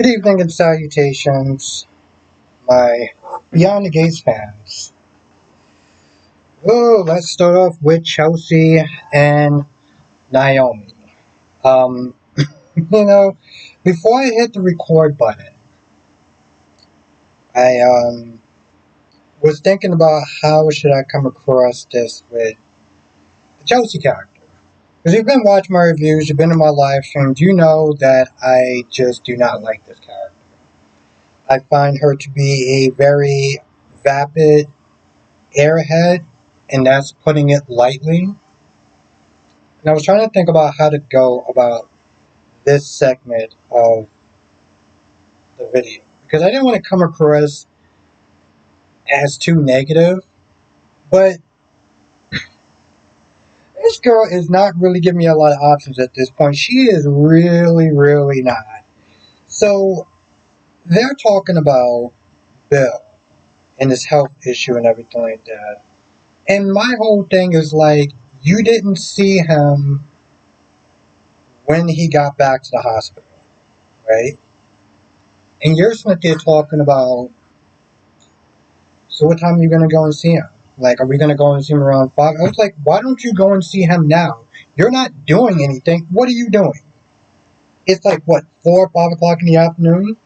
Good evening and salutations, my Beyond the Gates fans. Oh, let's start off with Chelsea and Naomi. Um, you know, before I hit the record button, I was thinking about how should I come across this with the Chelsea character. Because you've been watching my reviews, you've been in my live streams, you know that I just do not like this character. I find her to be a very vapid airhead, and that's putting it lightly. And I was trying to think about how to go about this segment of the video because I didn't want to come across as too negative, but this girl is not really giving me a lot of options at this point. She is really, really not. So they're talking about Bill and his health issue and everything like that. And my whole thing is like, you didn't see him when he got back to the hospital, right? And you're sitting there talking about, so what time are you going to go and see him? Like, are we going to go and see him around 5? I was like, why don't you go and see him now? You're not doing anything. What are you doing? It's like, what, 4 or 5 o'clock in the afternoon?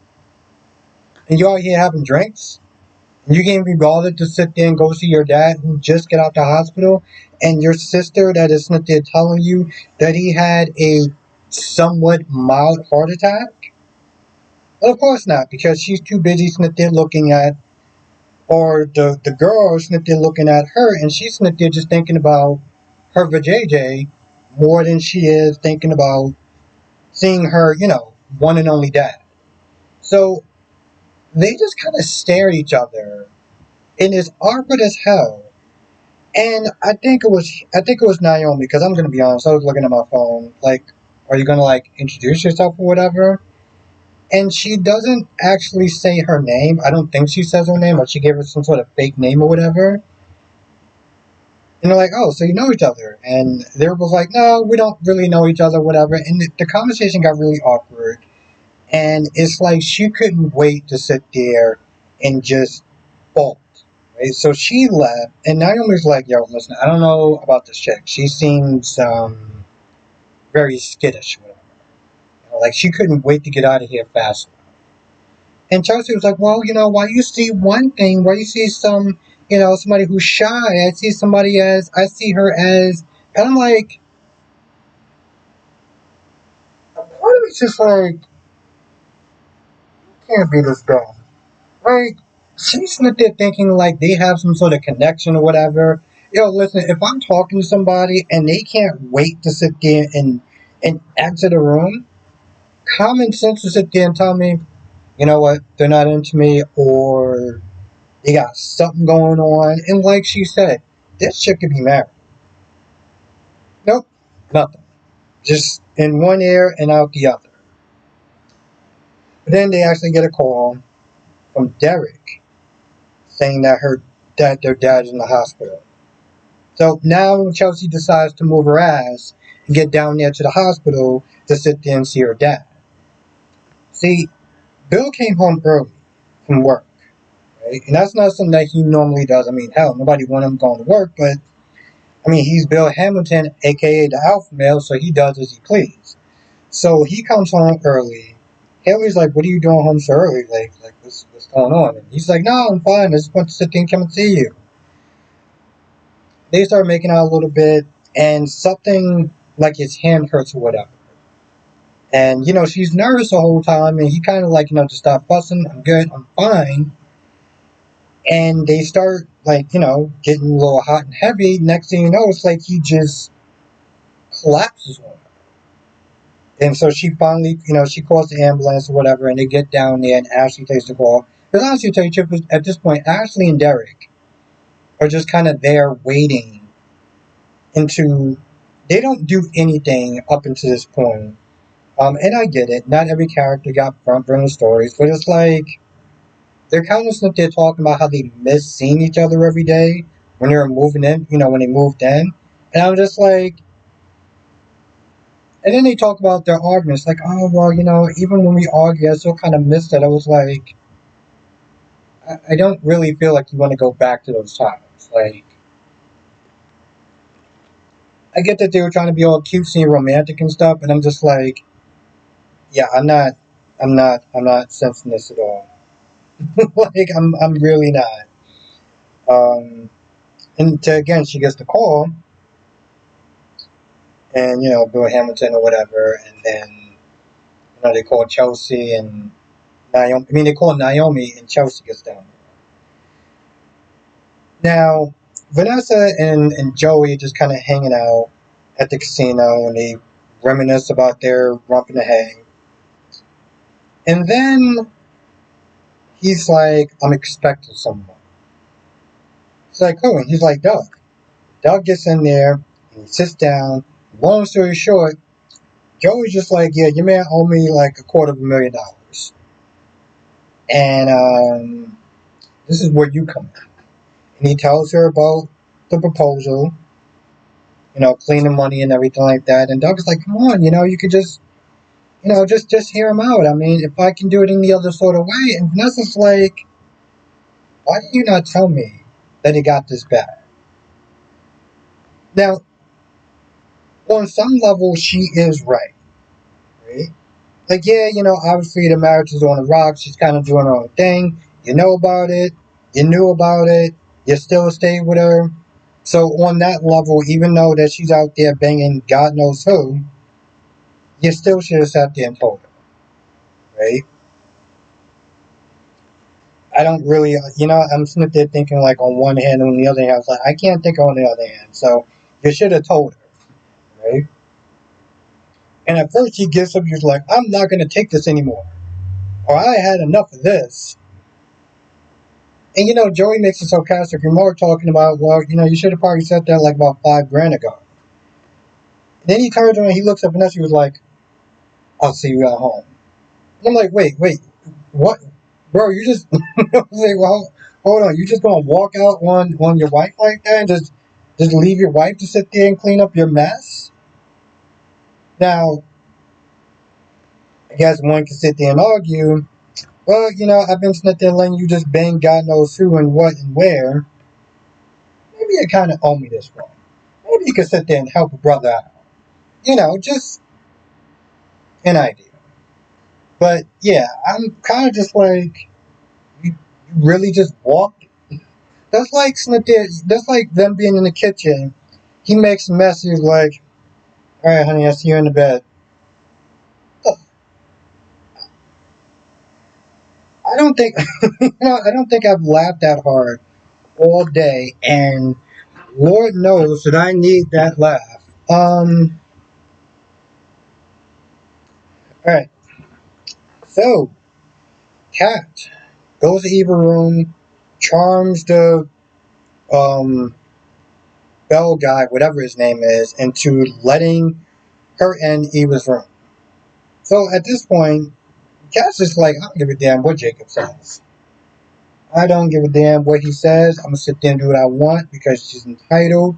And you're out here having drinks? And you can't be bothered to sit there and go see your dad who just got out the hospital? And your sister that is sitting there telling you that he had a somewhat mild heart attack? Well, of course not, because she's too busy sitting there looking at, or the girl is sitting there looking at her, and she's sitting there just thinking about her vajayjay more than she is thinking about seeing her, one and only dad. So they just kind of stare at each other, and it's awkward as hell. And I think it was Naomi, because I'm gonna be honest, I was looking at my phone, like, are you gonna like introduce yourself or whatever? And she doesn't actually say her name. I don't think she says her name, or she gave her some sort of fake name or whatever. And they're like, oh, so you know each other. And they were both like, no, we don't really know each other, whatever. And the conversation got really awkward. And it's like she couldn't wait to sit there and just bolt. Right? So she left. And Naomi's like, yo, listen, I don't know about this chick. She seems very skittish, whatever. Like she couldn't wait to get out of here fast. And Chelsea was like, well, why you see one thing, why you see somebody who's shy, I see her as, and I'm like, a part of me's just like, can't be this dumb. Like, she's not there thinking like they have some sort of connection or whatever. Yo, listen, if I'm talking to somebody and they can't wait to sit there and exit the room, common sense will sit there and tell me, you know what, they're not into me, or they got something going on. And like she said, this chick could be married. Nope, nothing. Just in one ear and out the other. But then they actually get a call from Derek saying that their dad is in the hospital. So now Chelsea decides to move her ass and get down there to the hospital to sit there and see her dad. See, Bill came home early from work, right? And that's not something that he normally does. I mean, hell, nobody wanted him going to work, but I mean, he's Bill Hamilton, aka the Alpha Male, so he does as he please. So he comes home early. Haley's like, "What are you doing home so early? Like what's going on?" And he's like, "No, I'm fine. I just want to sit there and come and see you." They start making out a little bit, and something like his hand hurts or whatever. And she's nervous the whole time, and he kind of like, just stop fussing. I'm good. I'm fine. And they start like, getting a little hot and heavy. Next thing you know, it's like he just collapses on her. And so she finally, she calls the ambulance or whatever, and they get down there, and Ashley takes the call. Because honestly, to tell you the truth, at this point, Ashley and Derek are just kind of there waiting into. They don't do anything up until this point. And I get it. Not every character got front burner stories, but it's like they're kind of sitting there talking about how they miss seeing each other every day when they were moving in, when they moved in. And I'm just like, And then they talk about their arguments, like, oh, well, even when we argue, I still kind of miss that. I was like, I don't really feel like you want to go back to those times. Like, I get that they were trying to be all cutesy and romantic and stuff, and I'm just like, yeah, I'm not sensing this at all. Like, I'm really not. Um, and again, she gets the call, and Bill Hamilton or whatever, and then they call Chelsea and Naomi. I mean, they call Naomi, and Chelsea gets down. Now, Vanessa and Joey are just kind of hanging out at the casino, and they reminisce about their rump in the hay. And then he's like, I'm expecting someone. It's like, who? And he's like, Doug. Doug gets in there, and he sits down. Long story short, Joey's just like, yeah, your man owe me like $250,000. And this is where you come in. And he tells her about the proposal, cleaning money and everything like that. And Doug's like, come on, you could just hear him out. I mean, if I can do it any other sort of way. And Vanessa's like, why did you not tell me that he got this bad? Now, on some level, she is right? Like, yeah, obviously the marriage is on the rocks. She's kind of doing her own thing. You know about it. You knew about it. You still stayed with her. So on that level, even though that she's out there banging God knows who, you still should have sat there and told her, right? I don't really, I'm sitting there thinking like on one hand, and on the other hand, I was like, I can't think on the other hand. So you should have told her, right? And at first he gets up, he's like, I'm not going to take this anymore. Or I had enough of this. And Joey makes a sarcastic remark talking about, well, you should have probably said that like about $5,000 ago. And then he turns around, he looks up, and he was like, I'll see you at home. And I'm like, wait, what? Bro, you just, I was like, well, hold on, you just gonna walk out on your wife like that and just leave your wife to sit there and clean up your mess? Now, I guess one can sit there and argue, well, I've been sitting there letting you just bang God knows who and what and where. Maybe you kind of owe me this one. Maybe you could sit there and help a brother out. Just an idea. But yeah, I'm kind of just like, you really just walked. That's like That's like them being in the kitchen. He makes a mess. He's like, "All right, honey, I see you in the bed." Oh, I don't think, I don't think I've laughed that hard all day, and Lord knows that I need that laugh. All right. So, Kat goes to Eva's room, charms the um Bell guy, whatever his name is, into letting her in Eva's room. So at this point, Kat's just like, I don't give a damn what Jacob says. I don't give a damn what he says. I'm gonna sit there and do what I want because she's entitled.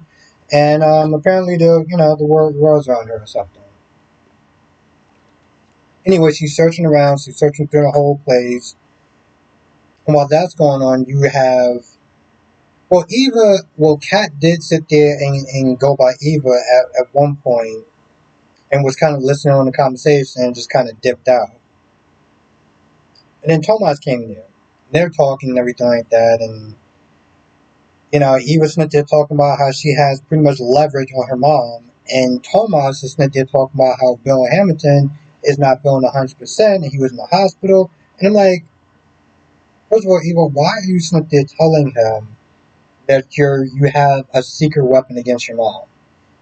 And apparently the world's around her or something. Anyway, she's searching around. She's searching through the whole place. And while that's going on, you have Kat did sit there and go by Eva at one point and was kind of listening on the conversation and just kind of dipped out. And then Tomas came there. They're talking and everything like that, and Eva Smith there talking about how she has pretty much leverage on her mom, and Tomas is Smith there talking about how Bill Hamilton is not feeling 100%, and he was in the hospital. And I'm like, first of all, Eva, why are you Smith there telling him that you have a secret weapon against your mom?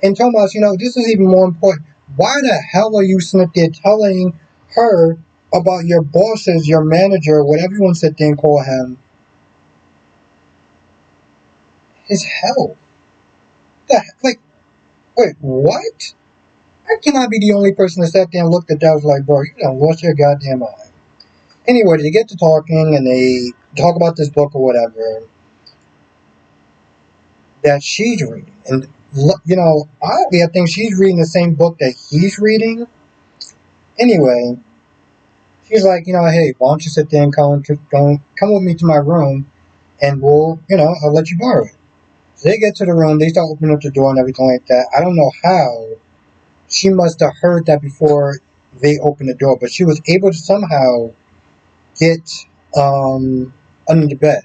And Tomas, this is even more important. Why the hell are you Smith there telling her about your bosses, your manager, whatever you want to sit there and call him, his health? Like, wait, what? I cannot be the only person that sat there and looked at that and was like, bro, you done lost your goddamn mind. Anyway, they get to talking and they talk about this book or whatever that she's reading. And oddly, I think she's reading the same book that he's reading. Anyway, she's like, hey, why don't you sit there and come with me to my room, and I'll let you borrow it. So they get to the room, they start opening up the door and everything like that. I don't know how. She must have heard that before they opened the door, but she was able to somehow get under the bed.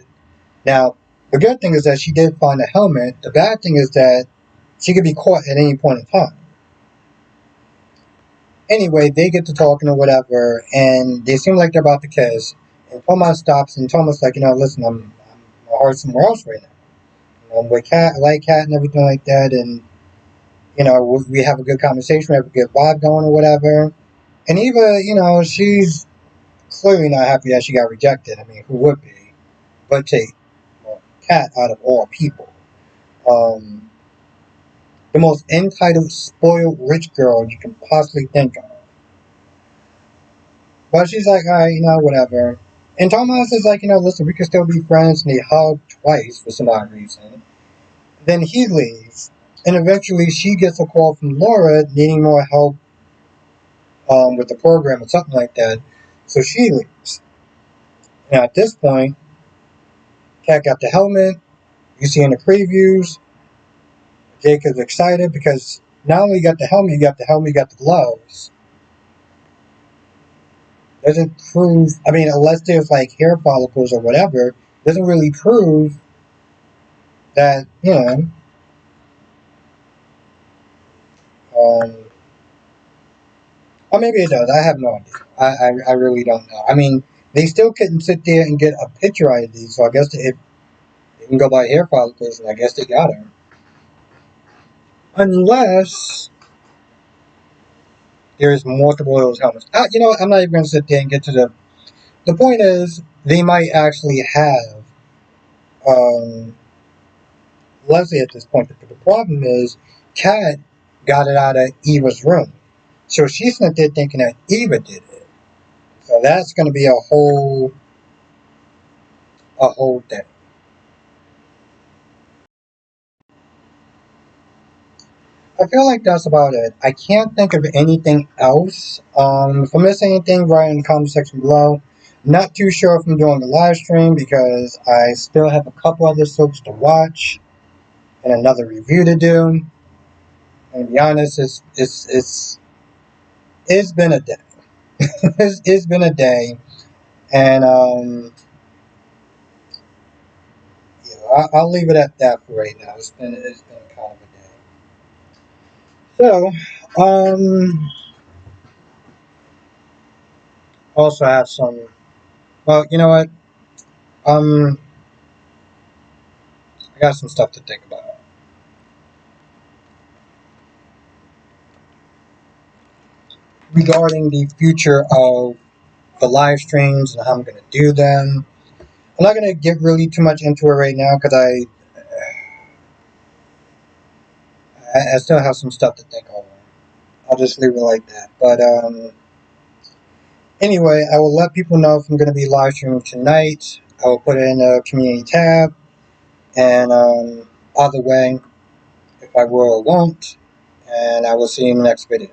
Now, the good thing is that she did find a helmet. The bad thing is that she could be caught at any point in time. Anyway, they get to talking or whatever, and they seem like they're about to kiss. And Thomas stops, and Thomas like, listen, my heart's somewhere else right now. I'm with Cat, I like Cat and everything like that, and we have a good conversation, we have a good vibe going or whatever. And Eva, she's clearly not happy that she got rejected. I mean, who would be? But take Cat out of all people. Um, the most entitled, spoiled, rich girl you can possibly think of. But she's like, all right, whatever. And Thomas is like, listen, we can still be friends. And they hug twice for some odd reason. Then he leaves. And eventually she gets a call from Laura needing more help with the program or something like that. So she leaves. And at this point, Cat got the helmet. You see in the previews, Jake is excited because not only you got the helmet, you got the gloves. Doesn't prove, I mean, unless there's like hair follicles or whatever, doesn't really prove that, um, or maybe it does. I have no idea. I really don't know. I mean, they still couldn't sit there and get a picture out of these, so I guess if they can go by hair follicles, and I guess they got her. Unless there's multiple of those helmets. I'm not even going to sit there and get to the. The point is, they might actually have um, Leslie at this point. But the problem is, Kat got it out of Eva's room. So she's not there thinking that Eva did it. So that's going to be a whole thing. I feel like that's about it. I can't think of anything else. If I miss anything, write in the comment section below. Not too sure if I'm doing a live stream because I still have a couple other soaps to watch and another review to do. And to be honest, it's been a day. It's been a day, and I'll leave it at that for right now. It's been kind of a day. So, also have some. Well, you know what? Um, I got some stuff to think about regarding the future of the live streams and how I'm going to do them. I'm not going to get really too much into it right now because I still have some stuff to think over. I'll just leave it like that. But anyway, I will let people know if I'm going to be live streaming tonight. I will put it in the community tab. And either way, if I will or won't. And I will see you in the next video.